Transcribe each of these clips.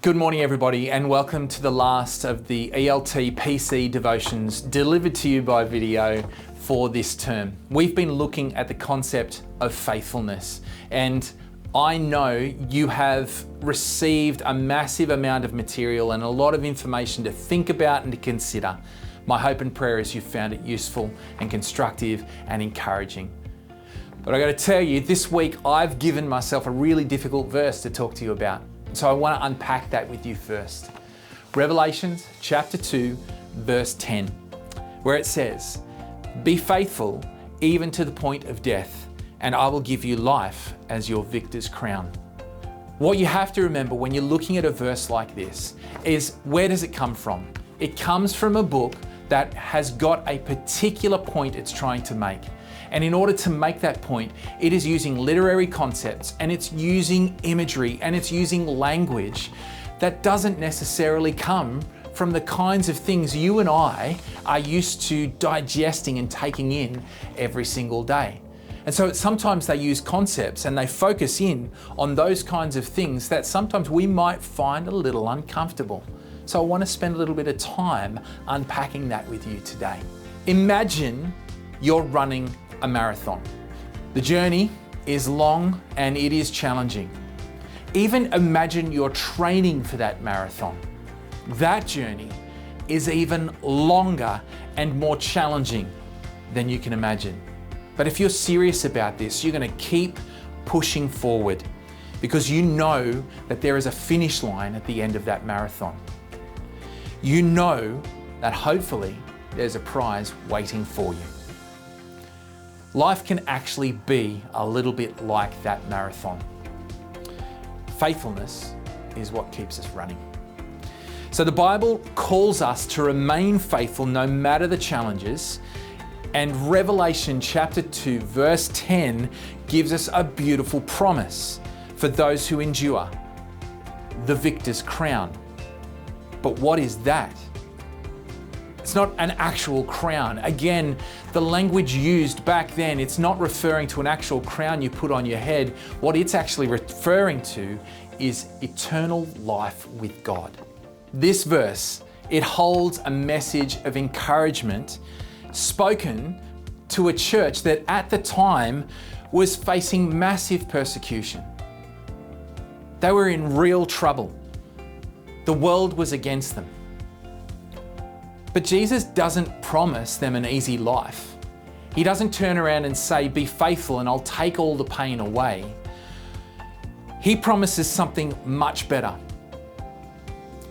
Good morning, everybody, and welcome to the last of the ELT PC devotions delivered to you by video for this term. We've been looking at the concept of faithfulness, and I know you have received a massive amount of material and a lot of information to think about and to consider. My hope and prayer is you found it useful and constructive and encouraging. But I got to tell you, this week I've given myself a really difficult verse to talk to you about. So I want to unpack that with you first. Revelations chapter 2, verse 10, where it says, "Be faithful even to the point of death, and I will give you life as your victor's crown." What you have to remember when you're looking at a verse like this is, where does it come from? It comes from a book that has got a particular point it's trying to make. And in order to make that point, it is using literary concepts, and it's using imagery, and it's using language that doesn't necessarily come from the kinds of things you and I are used to digesting and taking in every single day. And so sometimes they use concepts and they focus in on those kinds of things that sometimes we might find a little uncomfortable. So I want to spend a little bit of time unpacking that with you today. Imagine you're running a marathon. The journey is long and it is challenging. Even imagine you're training for that marathon. That journey is even longer and more challenging than you can imagine. But if you're serious about this, you're going to keep pushing forward because you know that there is a finish line at the end of that marathon. You know that hopefully there's a prize waiting for you. Life can actually be a little bit like that marathon. Faithfulness is what keeps us running. So the Bible calls us to remain faithful no matter the challenges, and Revelation chapter 2 verse 10 gives us a beautiful promise for those who endure, the victor's crown. But what is that? It's not an actual crown. Again, the language used back then, it's not referring to an actual crown you put on your head. What it's actually referring to is eternal life with God. This verse, it holds a message of encouragement spoken to a church that at the time was facing massive persecution. They were in real trouble. The world was against them. But Jesus doesn't promise them an easy life. He doesn't turn around and say, "Be faithful and I'll take all the pain away." He promises something much better.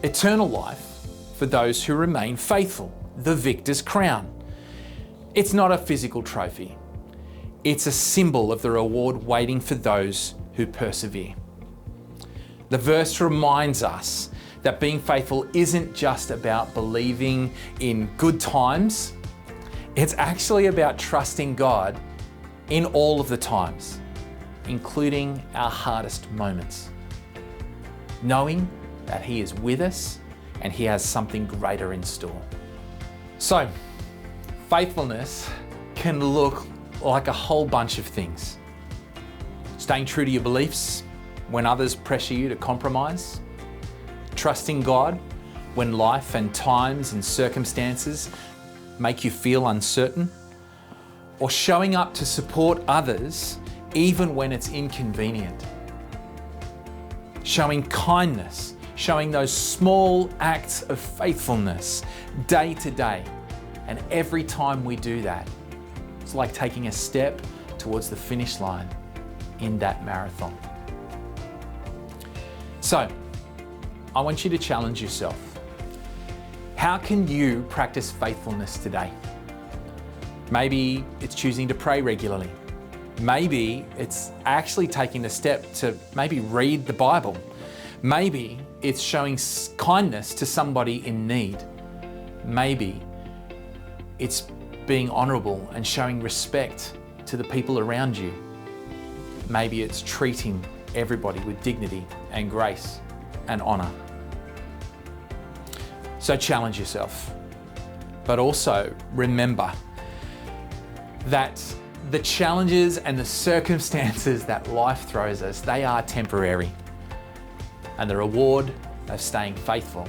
Eternal life for those who remain faithful, the victor's crown. It's not a physical trophy. It's a symbol of the reward waiting for those who persevere. The verse reminds us that being faithful isn't just about believing in good times. It's actually about trusting God in all of the times, including our hardest moments, knowing that He is with us and He has something greater in store. So, faithfulness can look like a whole bunch of things. Staying true to your beliefs when others pressure you to compromise, trusting God when life and times and circumstances make you feel uncertain, or showing up to support others even when it's inconvenient. Showing kindness, showing those small acts of faithfulness day to day. And every time we do that, it's like taking a step towards the finish line in that marathon. So, I want you to challenge yourself. How can you practice faithfulness today? Maybe it's choosing to pray regularly. Maybe it's actually taking a step to maybe read the Bible. Maybe it's showing kindness to somebody in need. Maybe it's being honorable and showing respect to the people around you. Maybe it's treating everybody with dignity and grace and honor. So challenge yourself, but also remember that the challenges and the circumstances that life throws us, they are temporary. And the reward of staying faithful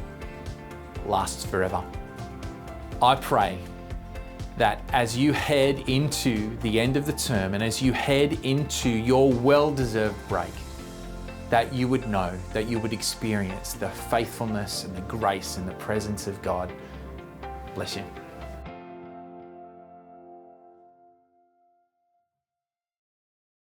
lasts forever. I pray that as you head into the end of the term and as you head into your well-deserved break, that you would know, that you would experience the faithfulness and the grace and the presence of God. Bless you.